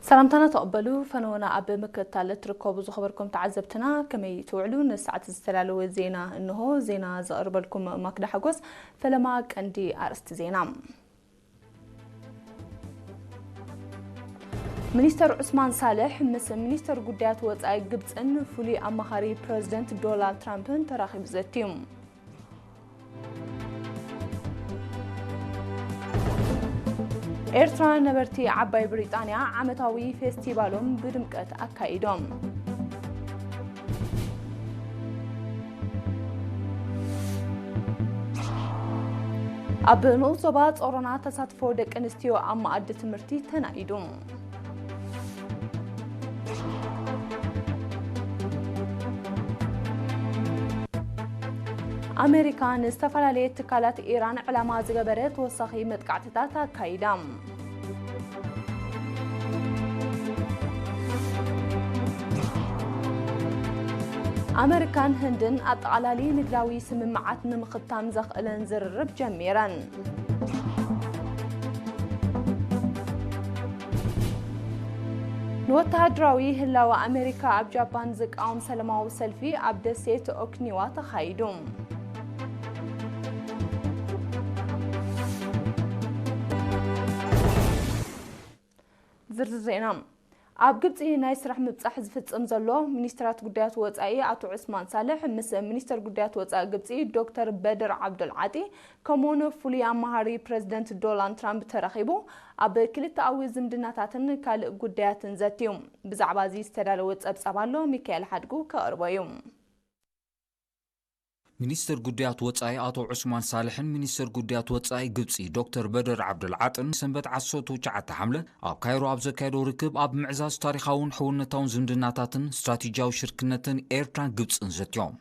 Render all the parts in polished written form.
سلامتنا تقبلوا فنونا أب مكتالة تركوب خبركم تعذبتنا كمي توعلون الساعة السلالو الزينة إنه زينة زقرب لكم ماكدة حقوس فلماك عندي أرست زينة. منيستر عثمان صالح منيستر قدات وزاي قبط إن فولي أمخاري بريزيدنت دونالد ترامب تراخب زيتيوم. ኤርትራ ነበርቲ ዓባይ ብሪጣንያ ዓመታዊ ፌስቲቫሎም ብድምቀት አካሂዶም ኣብ ንኡሶባ ጾሮና ተሳትፎ ደቂ ኣንስትዮ ኣብ ማኣዲ ትምህርቲ ተናኢዱ أمريكا استفلالية تكالات إيران علامة زغبرت وسخي متقعتات كايدام أمريكان هندن أطعلالي نقلاوي سممعات نمختام زخلن زررب جميران نوتهدراوي هلاو أمريكا أب جابان زقاوم سلماو سلفي أب دسيت أوكنيوا تخايدوم زرزينا أب قبطي نايس رح مبصح زفتم زلو منيسترات قديات وصاي أتو عثمان صالح مس منيستر قديات وصاي قبطي دكتور بدر عبد العاطي كمون فوليا مهاري بريزيدنت دونالد ترامب ترخيبو أب كلتا أوي زمدناتاتن كال قدياتن زاتيوم بزعبا زي استدالو وصابالو ميكائيل حدقو كأربايوم منيستر قديات وصاي أتو عثمان صالح منيستر قديات وصاي قبطي دكتور بدر عبد العاطي سنبت عصوتو جعت حمله أب كايرو أب زكايدو ركب أب معزاز تاريخاون حولنتاون زمدناتاتن استراتيجياو شركنتن إيرتران قبطن زاتيوم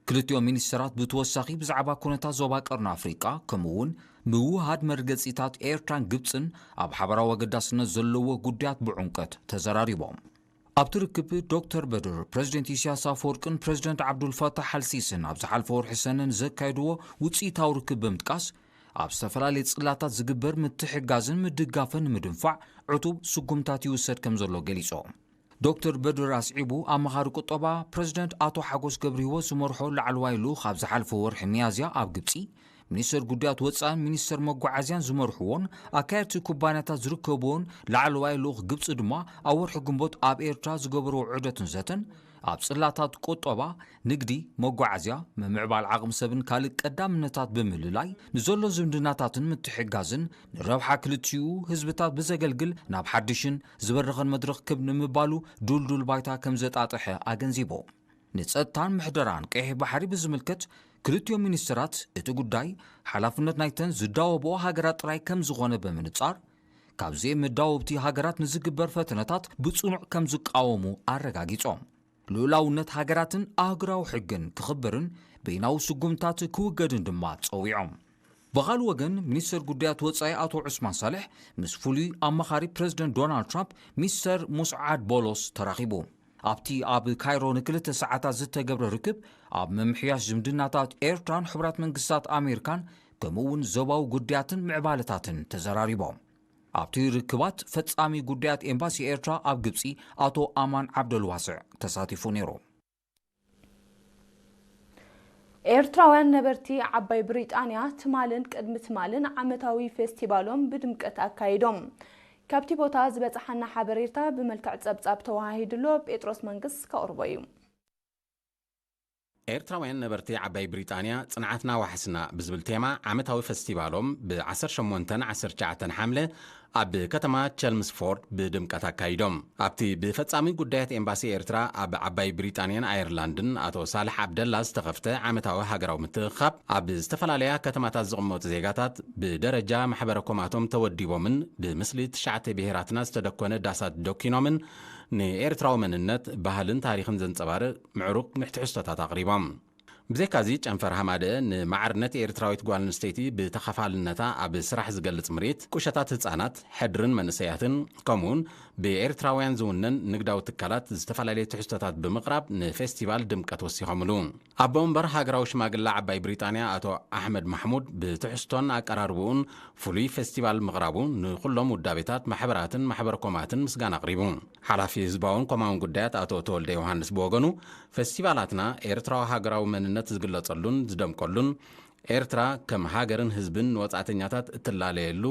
كلتيو منيسترات بتوسخي بزعبا كونتا زوبا قرن أفريقيا كمون موهاد مرقصيتات إيرتران قبطن أب حبرا وقداسنا زلوه قديات بعمقت تزراريبهم أبتركب دكتور بدر بريزيدنت إسياس أفورقن بريزيدنت عبد الفتاح السيسن أب زحلفور حسنن زكايدو وتصيتاو ركب بمتقاس أب استفلالي تصلاتات زقبر متحقازن مدقافن مدنفع عطوب سقمتات يوسد كمزلو قليسوهم دكتور بدر أسعيبو أمخار قطبا بريزيدنت آتو حقوس قبريو سمرحو لعلوايلو خاب زحلفور حميازيا أب قبسي منيستر قديات وصان منيستر مقعزيان زمرحوون أكايرتي كوبانيتا زركبون لعلوايلو قبس دما أور حكمبوت آب إيرترا زقبرو عدة زتن أب صلاتات قطبا نقدي مقعزيا ممعبال عقم سبن كالك قدام نتات بمللاي نزولو زمدناتاتن متحقازن نروحا كلتيو هزبتات بزاقلقل ناب حدشن زبرغن مدرخ كبن مبالو دول بايتا كمزت آطحي آغنزيبو نتصدتان محدران كيح بحري بزملكت كلتيو منيسترات اتو قداي حلافنت نايتن زداوبو هاقرات راي كم زغونه بمنصار كابزي مداوبتي هاقرات نزقبر فتنتات بصنع كم زقاومو አረጋጊጾም ሉላውነት ሃገራትን አህግራው ሕግን ክኽበርን በይናው ስጉምታት ክውገድን ድማ ጸዊዖም በኻል ወገን ሚኒስትር ጉዳያት ወጻኢ አቶ ዑስማን ሳልሕ ምስ ፍሉይ አማኻሪ ፕሬዝደንት ዶናልድ ትራምፕ ሚስተር ሙስዓድ ቦሎስ ተራኺቡ ኣብቲ ኣብ ካይሮ ንክልተ ሰዓታት ዝተገብረ ርክብ ኣብ መምሕያሽ ዝምድናታት ኤርትራን ሕብራት መንግስታት ኣሜሪካን ከምኡውን ዞባዊ ጉዳያትን ምዕባለታትን ተዘራሪቦም ኣብቲ ርክባት ፈጻሚ ጉዳያት ኤምባሲ ኤርትራ ኣብ ግብፂ ኣቶ ኣማን ዓብደልዋስዕ ተሳቲፉ ነይሩ ኤርትራውያን ነበርቲ ዓባይ ብሪጣንያ ትማልን ቅድሚ ትማልን ዓመታዊ ፌስቲቫሎም ብድምቀት አካሂዶም ካብቲ ቦታ ዝበፅሓና ሓበሬታ ብመልክዕ ጸብጻብ ተዋሂድሎ ጴጥሮስ መንግስት ከቅርበዩ ኤርትራውያን ነበርቲ ዓባይ ብሪጣንያ ጽንዓትና ዋሕስና ብዝብል ቴማ ዓመታዊ ፌስቲቫሎም ብ18-19 ሓምለ ኣብ ከተማ ቸልምስፎርድ ብድምቀት አካሂዶም ኣብቲ ብፈጻሚ ጉዳያት ኤምባሲ ኤርትራ ኣብ ዓባይ ብሪጣንያን ኣየርላንድን ኣቶ ሳልሕ ዓብደላ ዝተኸፍተ ዓመታዊ ሃገራዊ ምትኽኻብ ኣብ ዝተፈላለያ ከተማታት ዝቕመጡ ዜጋታት ብደረጃ ማሕበረኮማቶም ተወዲቦምን ብምስሊ 9 ብሄራትና ዝተደኮነ ዳሳት ዶኪኖምን ንኤርትራዊ መንነት ባህልን ታሪኽን ዘንጸባርቕ ምዕሩግ ምሕትሕዝቶታት ኣቕሪቦም بزيكازي ጨንፈር ሐማደ ንማዕርነት ኤርትራዊት ጓል ኣንስተይቲ ብተኸፋልነታ ኣብ ስራሕ ዝገልጽ ምሬት ቁሸታት ህጻናት ሕድርን መንእሰያትን ከምኡውን ብኤርትራውያን ዝውነን ንግዳዊ ትካላት ዝተፈላለዩ ትሕዝቶታት ብምቕራብ ንፌስቲቫል ድምቀት ወሲኾምሉ ኣቦ እምበር ሃገራዊ ሽማግላ ዓባይ ብሪጣንያ ኣቶ ኣሕመድ ማሕሙድ ብትሕዝቶን ኣቀራርቡኡን ፍሉይ ፌስቲቫል ምቕራቡ ንኩሎም ውዳቤታት ማሕበራትን ማሕበረኮማትን ምስጋና ኣቕሪቡ ሓላፊ ህዝባውን ኮማውን ጉዳያት ኣቶ ተወልደ ዮሃንስ ብወገኑ ፌስቲቫላትና ኤርትራዊ ሃገራዊ መንነት ዝግለጸሉን ዝደምቀሉን ኤርትራ ከም ሃገርን ህዝብን ወጻተኛታት እትላለየሉ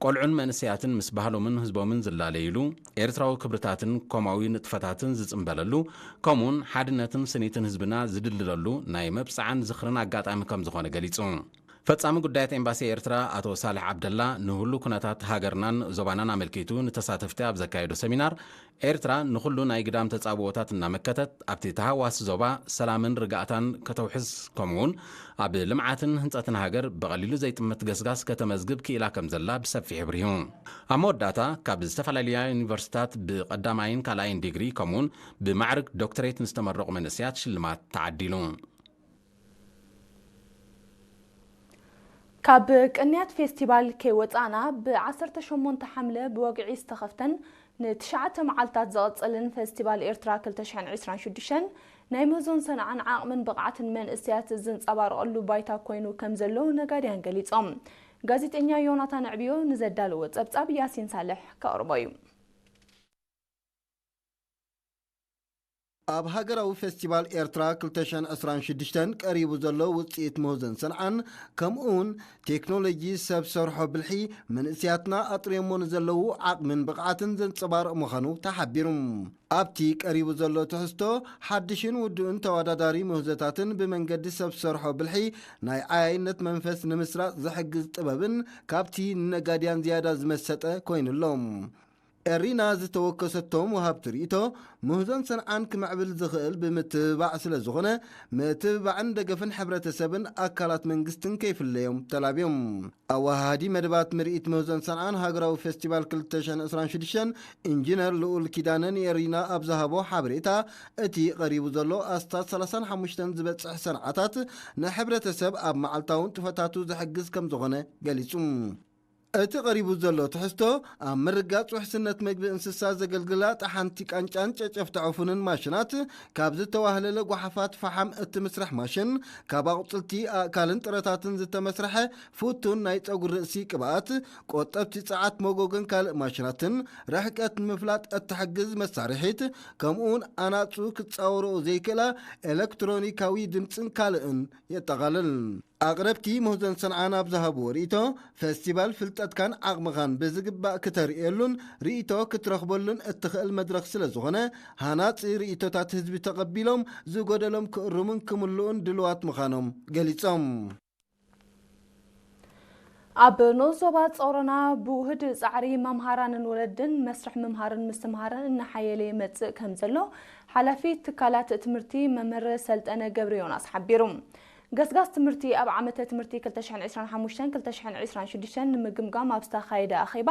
ቆልዑን መንእሰያትን ምስ ባህሎምን ህዝቦምን ዝላለይሉ ኤርትራዊ ክብርታትን ኮማዊ ንጥፈታትን ዝጽምበለሉ ከምኡን ሓድነትን ስኒትን ህዝብና ዝድልለሉ ናይ መብጽዓን ዝኽርን ኣጋጣሚ ከም ዝኾነ ገሊጹ ፈጻሚ ጉዳያት ኤምባሲ ኤርትራ አቶ ሳልሕ ዓብደላ ንሁሉ ኩነታት ሃገርናን ዞባናን አመልኪቱ ንተሳተፍቲ ኣብ ዘካየዶ ሰሚናር ኤርትራ ንኩሉ ናይ ግዳም ተጻብኦታት እናመከተት ኣብቲ ተሃዋሲ ዞባ ሰላምን ርጋእታን ከተውሕዝ ከምኡውን ኣብ ልምዓትን ህንፀትን ሃገር በቐሊሉ ዘይጥመት ገስጋስ ከተመዝግብ ክኢላ ከም ዘላ ብሰፊሕ ሕብሪሁ ኣብ መወዳእታ ካብ ዝተፈላለዩ ዩኒቨርሲታት ብቐዳማይን ካልኣይን ዲግሪ ከምኡውን ብማዕርግ ዶክተሬት ንዝተመረቑ መንእስያት ሽልማት ተዓዲሉ ካብ ቅንያት ፌስቲቫል ከይወፃና ብ18 ሓምለ ብወግዒ ዝተኸፍተን ንትሽዓተ መዓልታት ዝቕፅልን ፌስቲቫል ኤርትራ 2026 ናይ መዞን ሰንዓን ዓቕምን ብቕዓትን መንእስያት ዝንፀባረቐሉ ባይታ ኮይኑ ከም ዘሎ ነጋድያን ገሊፆም ጋዜጠኛ ዮናታን ዕብዮ ንዘዳለዎ ጸብጻብ ያሲን ሳልሕ ከቕርቦ እዩ ኣብ ሃገራዊ ፌስቲቫል ኤርትራ 2026 ቀሪቡ ዘሎ ውጽኢት መውዘን ሰንዓን ከምኡን ቴክኖሎጂ ሰብ ሰርሖ ብልሒ መንእስያትና ኣጥርየሞን ዘለዉ ዓቕምን ብቕዓትን ዘንጸባርቕ ምዃኑ ተሓቢሩ ኣብቲ ቀሪቡ ዘሎ ትሕዝቶ ሓድሽን ውድእን ተወዳዳሪ ምህዞታትን ብመንገዲ ሰብ ሰርሖ ብልሒ ናይ ዓያይነት መንፈስ ንምስራጽ ዝሕግዝ ጥበብን ካብቲ ነጋድያን ዝያዳ ዝመሰጠ ኮይኑሎም ኤሪና ዝተወከሰቶም ወሃብቲ ርእቶ ምህዞን ሰንዓን ክምዕብል ዝኽእል ብምትብባዕ ስለ ዝኾነ ምትብባዕን ደገፍን ሕብረተሰብን ኣካላት መንግስትን ከይፍለዮም ተላብዮም ኣዋሃዲ መደባት ምርኢት ምህዞን ሰንዓን ሃገራዊ ፌስቲቫል 2026 ኢንጂነር ልኡል ኪዳነን ኤሪና ኣብ ዝሃቦ ሓበሬታ እቲ ቀሪቡ ዘሎ ኣስታት 35 ዝበፅሕ ሰንዓታት ንሕብረተሰብ ኣብ መዓልታውን ጥፈታቱ ዝሕግዝ ከም ዝኾነ ገሊጹ እቲ ቀሪቡ ዘሎ ትሕዝቶ ኣብ ምርጋጽ ውሕስነት ምግቢ እንስሳ ዘገልግላ ጣሓንቲ ቃንጫን ጨጨፍቲ ዕፉንን ማሽናት ካብ ዝተዋህለለ ጓሓፋት ፈሓም እቲ ምስራሕ ማሽን ካብ ኣቁጽልቲ ኣካልን ጥረታትን ዝተመስረሐ ፉቱን ናይ ጸጉሪ ርእሲ ቅብኣት ቆጠብቲ ጸዓት መጎገን ካልእ ማሽናትን ርሕቀት ንምፍላጥ እትሕግዝ መሳርሒት ከምኡውን ኣናጹ ክጻወርኡ ዘይክእላ ኤሌክትሮኒካዊ ድምፅን ካልእን የጠቓልል ኣቕረብቲ ምህዞን ሰንዓን ኣብ ዝሃብዎ ርእቶ ፌስቲቫል ፍልጠትካን ዓቕምኻን ብዝግባእ ክተርእየሉን ርእቶ ክትረኽበሉን እትኽእል መድረኽ ስለ ዝኾነ ሃናፂ ርእቶታት ህዝቢ ተቐቢሎም ዝጎደሎም ክእርሙን ክምልኡን ድልዋት ምዃኖም ገሊፆም ኣብ ኖዞባ ጾረና ብውህድ ጻዕሪ መምሃራንን ወለድን መስርሕ መምሃርን ምስትምሃርን እናሓየለ ይመጽእ ከም ዘሎ ሓላፊ ትካላት ትምህርቲ መምህር ሰልጠነ ገብረዮናስ ሓቢሩ ገስጋስ ትምህርቲ ኣብ ዓመተ ትምህርቲ 2025-2026 ንምግምጋም ኣብ ዝተኻየደ ኣኼባ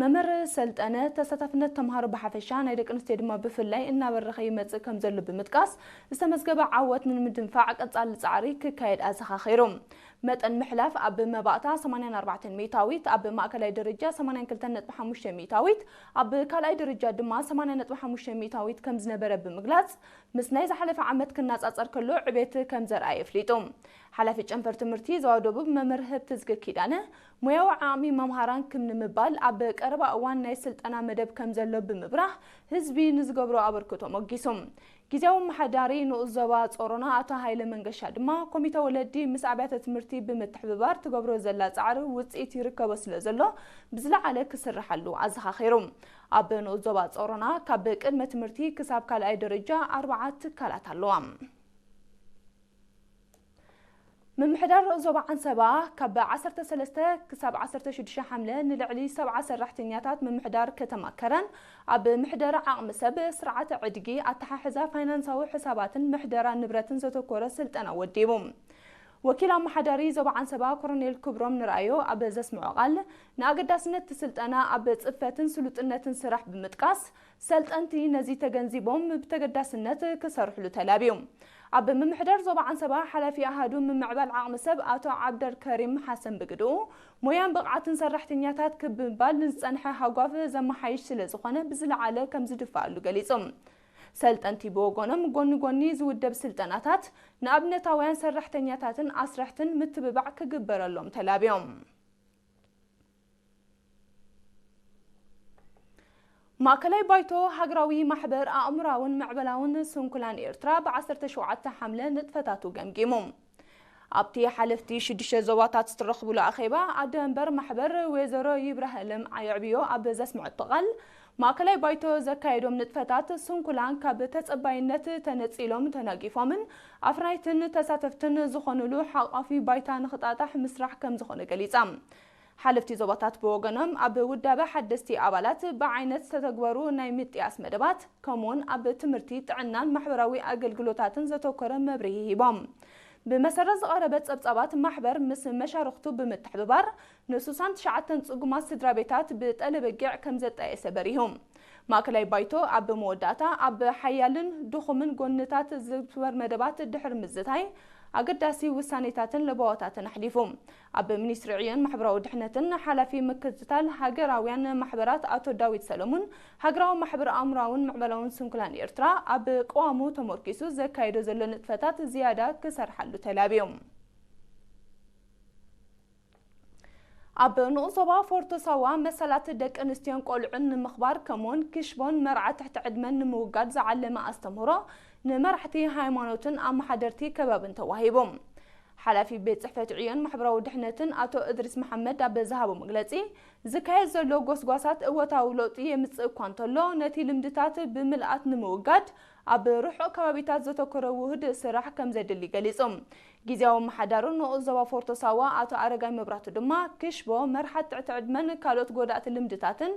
መምህር ሰልጠነ ተሳታፍነት ተምሃሮ ብሓፈሻ ናይ ደቂ ኣንስትዮ ድማ ብፍላይ እናበረኸ ይመጽእ ከም ዘሎ ብምጥቃስ ዝተመዝገበ ዓወት ንምድንፋዕ ቀጻሊ ጻዕሪ ክካየድ ኣዘኻኺሩ መጠን ምሕላፍ ኣብ መባእታ 84 ሚታዊት ኣብ ማእከላይ ደረጃ 82.5 ሚታዊት ኣብ ካልኣይ ደረጃ ድማ 80.5 ሚታዊት ከም ዝነበረ ብምግላጽ ምስ ናይ ዝሓለፈ ዓመት ክናጻጸር ከሎ ዕቤት ከም ዘርኣየ ኣፍሊጡ ሓላፊ ጨንፈር ትምህርቲ ዞባ ደቡብ መምህር ህብቲ ዝገኪዳነ ሙያዊ ዓቕሚ መምሃራን ከም ንምባል ኣብ ቀረባ እዋን ናይ ስልጠና መደብ ከም ዘሎ ብምብራህ ህዝቢ ንዝገብሮ ኣበርክቶ ሞጊሶም ጊዜያዊ መሓዳሪ ንኡስ ዞባ ጾሮና ኣቶ ሃይለ መንገሻ ድማ ኮሚቴ ወለዲ ምስ ኣብያተ ትምህርቲ ብምትሕብባር ትገብሮ ዘላ ጻዕሪ ውጽኢት ይርከቦ ስለ ዘሎ ብዝለዓለ ክስርሓሉ ኣዘኻኺሩ ኣብ ንኡስ ዞባ ጾሮና ካብ ቅድመ ትምህርቲ ክሳብ ካልኣይ ደረጃ 4 ትካላት ኣለዋ ممحدار ዞባ ዓንሰባ ካብ 13 ክሳብ 16 ሓምለ ንልዕሊ 70 ሰራሕተኛታት መምሕዳር ከተማ ከረን ኣብ ምሕደራ ዓቕሚ ሰብ ስርዓተ ዕድጊ ኣተሓሕዛ ፋይናንሳዊ ሕሳባትን ምሕደራ ንብረትን ዘተኮረ ስልጠና ወዲቡ وكيل محداري زبعان سبا كورنيل كبروم نرأيو أب زسمعو قال نأقداسنة تسلطنا أب صفتن سلطنة سرح بمتقاس سلطنتي نزي تجنزيبهم بتقداسنة كسرحلو تلابيوم أب ممحدر زبعان سبا حلفي أهدو من معبال عام سب أتو عبد الكريم حسن بقدو مويان بقعة سرحتنياتات كببال نسانحة هاقواف زمحايش سلزخانة بزلعالة كم زدفالو قليسم سلطنتي بوغونم غوني زودب سلطناتات نابنتاوያን ሰራሕተኛታትን አስራሕትን ምትብባዕ ክግበረሎም ተላብዮም ማዕከላዊ ባይቶ ሃገራዊ ማሕበር አእምራውን ምዕበላውን ስንኩላን ኤርትራ ብ17 ሐምለ ንጥፈታቱ ገምጊሞም ኣብቲ ሓለፍቲ 6 ዞባታት ዝተረኽብሉ ኣኼባ ኣደንበር ማሕበር ወይዘሮ ይብራህለም ኣየዕብዮ ኣብ ዘስምዐት ተቓል ማዕከላዊ ባይቶ ዘካየዶም ንጥፈታት ስንኩላን ካብ ተጸባይነት ተነጺሎም ተናጊፎምን ኣፍራይትን ተሳተፍትን ዝኾኑሉ ሓቋፊ ባይታ ንኽጣጣሕ ምስራሕ ከም ዝኾነ ገሊጻ ሓለፍቲ ዞባታት ብወገኖም ኣብ ውዳበ ሓደስቲ ኣባላት ብዓይነት ዝተተግበሩ ናይ ምጥያስ መደባት ከምኡውን ኣብ ትምህርቲ ጥዕናን ማሕበራዊ ኣገልግሎታትን ዘተኮረ መብርሂ ሂቦም بمسرز قربت صبصبات محبر مس مشارخته بمتحببار نصوصان 9 صقمات سدرابيتات بتقلبجع كم زتاي سبريهم ማዕከላዊ ባይቶ ኣብ መወዳታ ኣብ ሓያልን ድኹምን ጎንታት ዝግበር መደባት ድሕር ምዝታይ ኣገዳሲ ውሳኔታትን ለባዋታትን ኣሕሊፎም ኣብ ሚኒስትሪ ዕዮን ማሕበራዊ ድሕነትን ሓላፊ ምክትታል ሃገራውያን ማሕበራት ኣቶ ዳዊት ሰለሞን ሃገራዊ ማሕበር ኣእምራውን ምዕበላውን ስንኩላን ኤርትራ ኣብ ቀዋሙ ተመርኪሱ ዘካይዶ ዘሎ ንጥፈታት ዝያዳ ክሰርሓሉ ተላብዮም ኣብ ንኡሶባ ፎርቶሳዋ መሰላት ደቂ ኣንስትዮን ቆልዑን ንምኽባር ከምኡን ክሽቦን መርዓ ትሕቲ ዕድመን ንምውጋድ ዝዓለመ ኣስተምህሮ ንመራሕቲ ሃይማኖትን ኣመሓደርቲ ከባብን ተዋሂቦም ሓላፊ ቤት ጽሕፈት ዕዮን ማሕበራዊ ድሕነትን ኣቶ እድሪስ መሐመድ ኣብ ዝሃቦ መግለጺ ዝካየድ ዘሎ ጎስጓሳት እወታዊ ለውጢ የምጽእ እኳ እንተሎ ነቲ ልምድታት ብምልኣት ንምውጋድ ኣብ ርሑቕ ከባቢታት ዘተኮረ ውህድ ስራሕ ከም ዘድሊ ገሊጾም ጊዜያዊ መሓዳሩ ንኡዞባ ፎርቶሳዋ ኣቶ ኣረጋይ መብራቱ ድማ ክሽቦ መርሓት ትሕቲ ዕድመን ካልኦት ጎዳእቲ ልምድታትን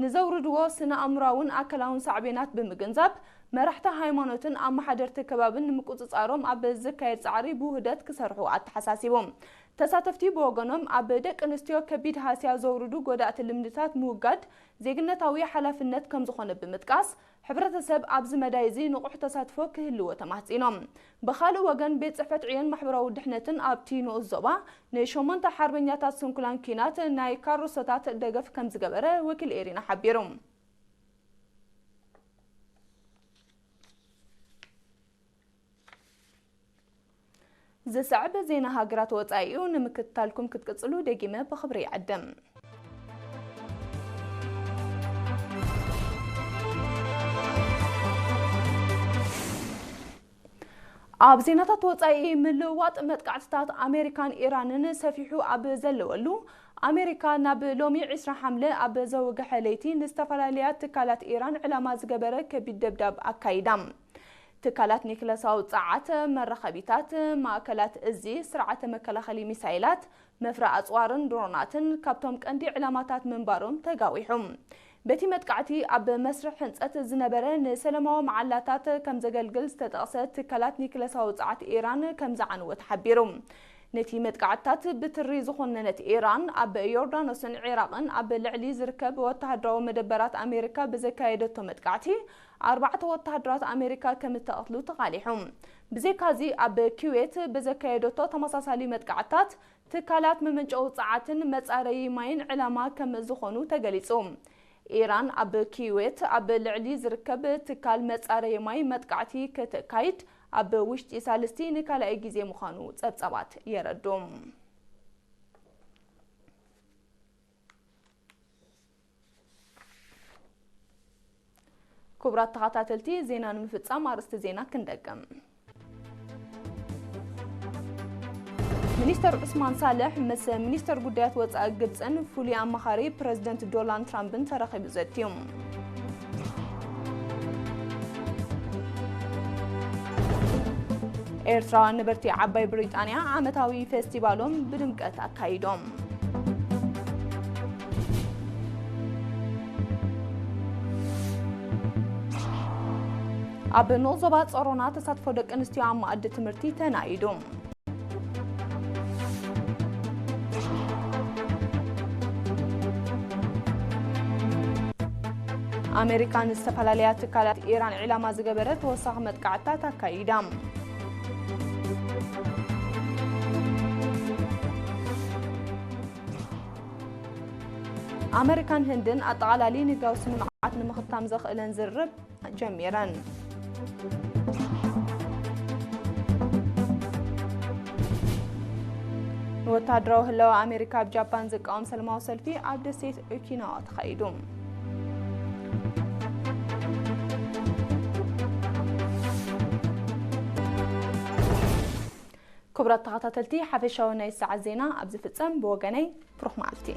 ንዘውርድዎ ስነ ኣእምራውን ኣካላውን ሳዕቤናት ብምግንዛብ መራሕቲ ሃይማኖትን ኣመሓደርቲ ከባብን ንምቁፅጻሮም ኣብ ዝካየድ ጻዕሪ ብውህደት ክሰርሑ ኣተሓሳሲቦም ተሳተፍቲ ብወገኖም ኣብ ደቂ ኣንስትዮ ከቢድ ሃስያ ዘውርዱ ጎዳእቲ ልምድታት ምውጋድ ዜግነታዊ ሓላፍነት ከም ዝኾነ ብምጥቃስ ሕብረተሰብ ኣብዚ መዳይ እዚ ንቑሕ ተሳትፎ ክህልዎ ተማሕፂኖም ብኻልእ ወገን ቤት ጽሕፈት ዕዮን ማሕበራዊ ድሕነትን ኣብቲ ንኡዞባ ንሸሞንተ ሓርበኛታት ስንኩላን ኪናት ናይ ካሮሶታት ደገፍ ከም ዝገበረ ወኪል ኤሪና ሓቢሮም زسعب زينا هاجرات وطايو نمكتالكم كتقصلو دقيمه بخبري عدم ኣብ ዜናታት ወጻኢ ምልዋጥ መጥቃዕትታት ኣሜሪካን ኢራንን ሰፊሑ ኣብ ዘለወሉ ኣሜሪካ ናብ ሎሚ 20 ሐምለ ኣብ ዘወግሐ ለይቲ ንዝተፈላለያ ትካላት ኢራን ዕላማ ዝገበረ ከቢድ ደብዳብ ኣካይዳም ትካላት ኒክለሳው ጻዓተ መረኸቢታት ማእከላት እዚ ስርዓተ መከላኸሊ ሚሳይላት መፍራ ኣጽዋርን ድሮናትን ካብቶም ቀንዲ ዕላማታት መንባሮም ተጋዊሑም በቲ መጥቃዕቲ ኣብ መስርሕ ህንጸት ዝነበረ ንሰላማዊ መዓላታት ከም ዘገልግል ዝተጠቕሰ ትካላት ኒክለሳው ጻዓት ኢራን ከም ዝዓንወት ሓቢሮም ነቲ መጥቃዕትታት ብትሪ ዝኾነነት ኢራን ኣብ ዮርዳኖስን ኢራቅን ኣብ ልዕሊ ዝርከብ ወተሃደራዊ መደበራት ኣሜሪካ ብዘካየደቶ መጥቃዕቲ 4 ወተሃደራት ኣሜሪካ ከም ተቐትሉ ተቃሊሖም ብዘካዚ ኣብ ኩዌት ብዘካየደቶ ተመሳሳሊ መጥቃዕትታት ትካላት መመንጨው ጻዓትን መጻረይ ማይን ዕላማ ከም ዝኾኑ ተገሊጾም ኢራን ኣብ ኩዌት ኣብ ልዕሊ ዝርከብ ትካል መጻረይ ማይ መጥቃዕቲ ከተካይድ ኣብ ውሽጢ ሳልስቲ ንካልኣይ ግዜ ምዃኑ ጸብጸባት የረዶም ክቡራት ተኸታተልቲ ዜና ንምፍጻም ኣርእስቲ ዜና ክንደቅም ሚኒስተር ዑስማን ሳልሕ ምስ ሚኒስተር ጉዳያት ወጻኢ ግብፅን ፍሉይ ኣማኻሪ ፕረዚደንት ዶናልድ ትራምፕን ተራኺቡ ዘትዮም ኤርትራውያን ነበርቲ ዓባይ ብሪጣንያ ዓመታዊ ፌስቲቫሎም ብድምቀት ኣካይዶም ኣብ ኖዞባ ጾሮና ተሳትፎ ደቂ ኣንስትዮ ኣብ ማኣዲ ትምህርቲ ተናኢዶም أمريكان استفلاليات تكالات إيران علامة زجبرت وصاغ متقعتها تكايدام أمريكان هندن أطالالي نقاو سنمعات نمختام زخلن زرب جميرا وتادرو هلو أمريكا بجابان زقام سلما وسلفي عبد السيد اوكيناوا تخيدوم كبرت تخطاتلتي حفشاو ناي الساعة زينا أبزي فتسم بوغاني بروح معلتي